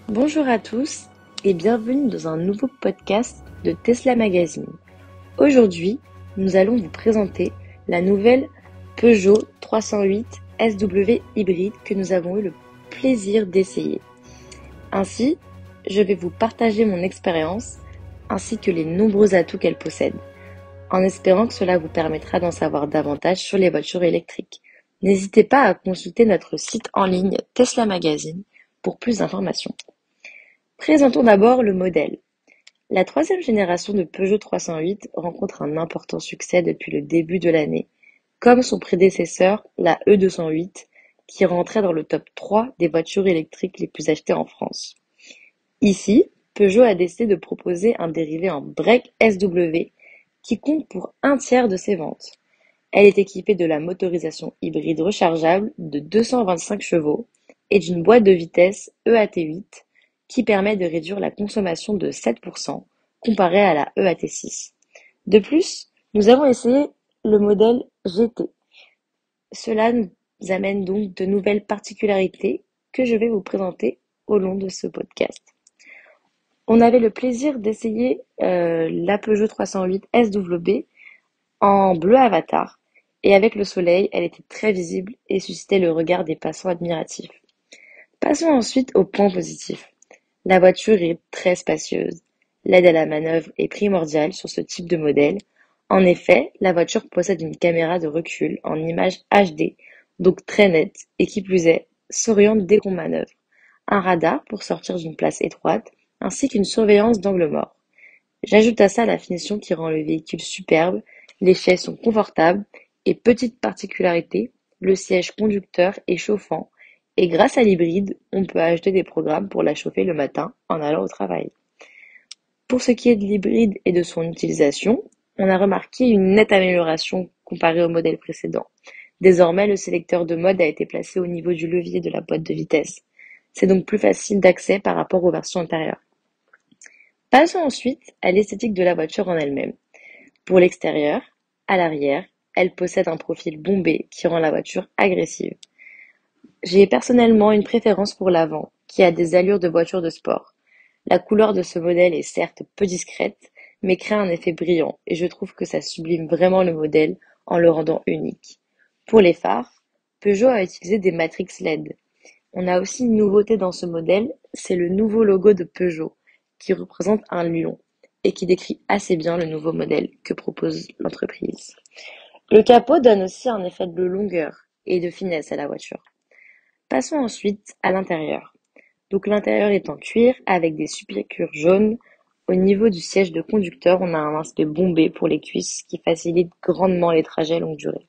Bonjour à tous et bienvenue dans un nouveau podcast de Tesla Magazine. Aujourd'hui, nous allons vous présenter la nouvelle Peugeot 308 SW hybride que nous avons eu le plaisir d'essayer. Ainsi, je vais vous partager mon expérience ainsi que les nombreux atouts qu'elle possède, en espérant que cela vous permettra d'en savoir davantage sur les voitures électriques. N'hésitez pas à consulter notre site en ligne Tesla Magazine pour plus d'informations. Présentons d'abord le modèle. La troisième génération de Peugeot 308 rencontre un important succès depuis le début de l'année, comme son prédécesseur, la E208, qui rentrait dans le top 3 des voitures électriques les plus achetées en France. Ici, Peugeot a décidé de proposer un dérivé en break SW qui compte pour un tiers de ses ventes. Elle est équipée de la motorisation hybride rechargeable de 225 chevaux et d'une boîte de vitesses EAT8 qui permet de réduire la consommation de 7% comparé à la EAT6. De plus, nous avons essayé le modèle GT. Cela nous amène donc de nouvelles particularités que je vais vous présenter au long de ce podcast. On avait le plaisir d'essayer la Peugeot 308 SW en bleu avatar, et avec le soleil, elle était très visible et suscitait le regard des passants admiratifs. Passons ensuite aux points positifs. La voiture est très spacieuse. L'aide à la manœuvre est primordiale sur ce type de modèle. En effet, la voiture possède une caméra de recul en image HD, donc très nette, et qui plus est, s'oriente dès qu'on manœuvre. Un radar pour sortir d'une place étroite, ainsi qu'une surveillance d'angle mort. J'ajoute à ça la finition qui rend le véhicule superbe, les chaises sont confortables et petite particularité, le siège conducteur est chauffant et grâce à l'hybride, on peut ajouter des programmes pour la chauffer le matin en allant au travail. Pour ce qui est de l'hybride et de son utilisation, on a remarqué une nette amélioration comparée au modèle précédent. Désormais, le sélecteur de mode a été placé au niveau du levier de la boîte de vitesse. C'est donc plus facile d'accès par rapport aux versions antérieures. Passons ensuite à l'esthétique de la voiture en elle-même. Pour l'extérieur, à l'arrière, elle possède un profil bombé qui rend la voiture agressive. J'ai personnellement une préférence pour l'avant, qui a des allures de voiture de sport. La couleur de ce modèle est certes peu discrète, mais crée un effet brillant, et je trouve que ça sublime vraiment le modèle en le rendant unique. Pour les phares, Peugeot a utilisé des matrix LED. On a aussi une nouveauté dans ce modèle, c'est le nouveau logo de Peugeot, qui représente un lion et qui décrit assez bien le nouveau modèle que propose l'entreprise. Le capot donne aussi un effet de longueur et de finesse à la voiture. Passons ensuite à l'intérieur. Donc l'intérieur est en cuir avec des subpiqûres jaunes. Au niveau du siège de conducteur, on a un aspect bombé pour les cuisses qui facilite grandement les trajets longue durée.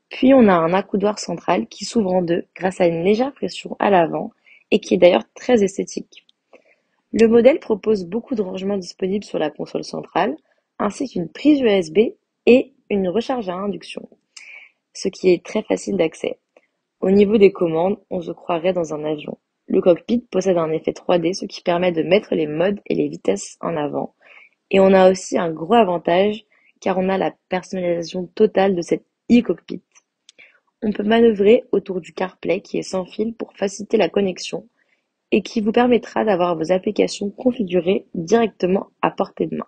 Puis on a un accoudoir central qui s'ouvre en deux grâce à une légère pression à l'avant et qui est d'ailleurs très esthétique. Le modèle propose beaucoup de rangements disponibles sur la console centrale, ainsi qu'une prise USB et une recharge à induction, ce qui est très facile d'accès. Au niveau des commandes, on se croirait dans un avion. Le cockpit possède un effet 3D, ce qui permet de mettre les modes et les vitesses en avant. Et on a aussi un gros avantage, car on a la personnalisation totale de cet e-cockpit. On peut manœuvrer autour du CarPlay qui est sans fil pour faciliter la connexion et qui vous permettra d'avoir vos applications configurées directement à portée de main.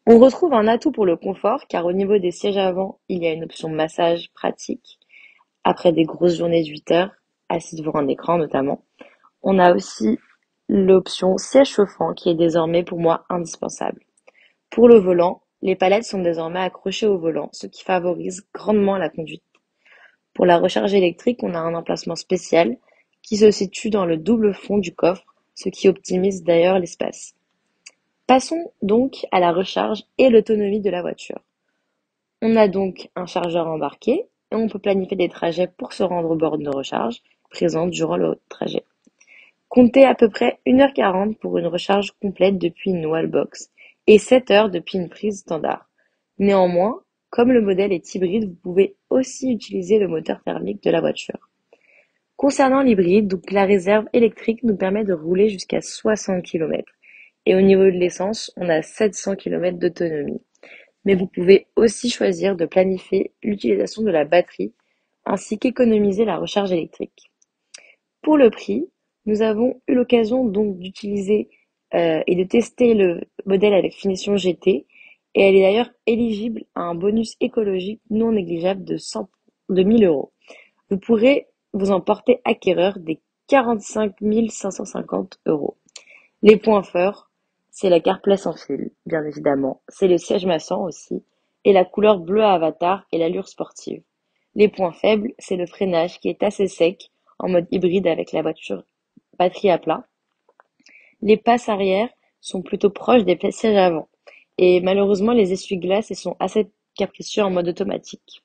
On retrouve un atout pour le confort car au niveau des sièges avant, il y a une option massage pratique après des grosses journées de 8 heures, assis devant un écran notamment. On a aussi l'option siège chauffant qui est désormais pour moi indispensable. Pour le volant, les palettes sont désormais accrochées au volant, ce qui favorise grandement la conduite. Pour la recharge électrique, on a un emplacement spécial qui se situe dans le double fond du coffre, ce qui optimise d'ailleurs l'espace. Passons donc à la recharge et l'autonomie de la voiture. On a donc un chargeur embarqué et on peut planifier des trajets pour se rendre aux bornes de recharge présentes durant le trajet. Comptez à peu près 1h40 pour une recharge complète depuis une wallbox et 7 heures depuis une prise standard. Néanmoins, comme le modèle est hybride, vous pouvez aussi utiliser le moteur thermique de la voiture. Concernant l'hybride, donc la réserve électrique nous permet de rouler jusqu'à 60 km. Et au niveau de l'essence, on a 700 km d'autonomie. Mais vous pouvez aussi choisir de planifier l'utilisation de la batterie ainsi qu'économiser la recharge électrique. Pour le prix, Nous avons eu l'occasion donc d'utiliser et de tester le modèle avec finition GT et elle est d'ailleurs éligible à un bonus écologique non négligeable de 1000 euros. Vous pourrez vous en porter acquéreur des 45 550 euros. Les points forts, c'est la CarPlay sans fil, bien évidemment, c'est le siège massant aussi, et la couleur bleu avatar et l'allure sportive. Les points faibles, c'est le freinage qui est assez sec, en mode hybride avec la voiture batterie à plat. Les passes arrière sont plutôt proches des sièges avant. Et malheureusement, les essuie-glaces, ils sont assez capricieux en mode automatique.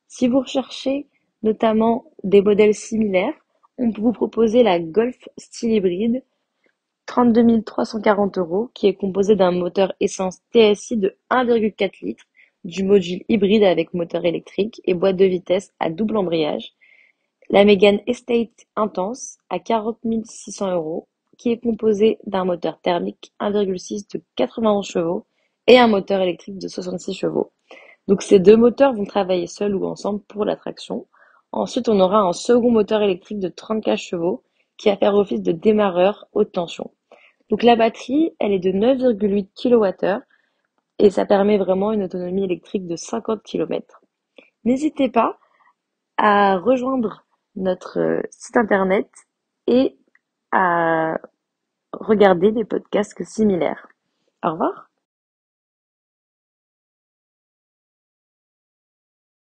Si vous recherchez notamment des modèles similaires, on peut vous proposer la Golf style hybride, 32 340 euros, qui est composée d'un moteur essence TSI de 1,4 litres, du module hybride avec moteur électrique et boîte de vitesse à double embrayage. La Mégane Estate Intense à 40 600 euros, qui est composée d'un moteur thermique 1,6 de 91 chevaux et un moteur électrique de 66 chevaux. Donc ces deux moteurs vont travailler seuls ou ensemble pour la traction. Ensuite, on aura un second moteur électrique de 34 chevaux qui va faire office de démarreur haute tension. Donc la batterie, elle est de 9,8 kWh et ça permet vraiment une autonomie électrique de 50 km. N'hésitez pas à rejoindre notre site internet et à regarder des podcasts similaires. Au revoir.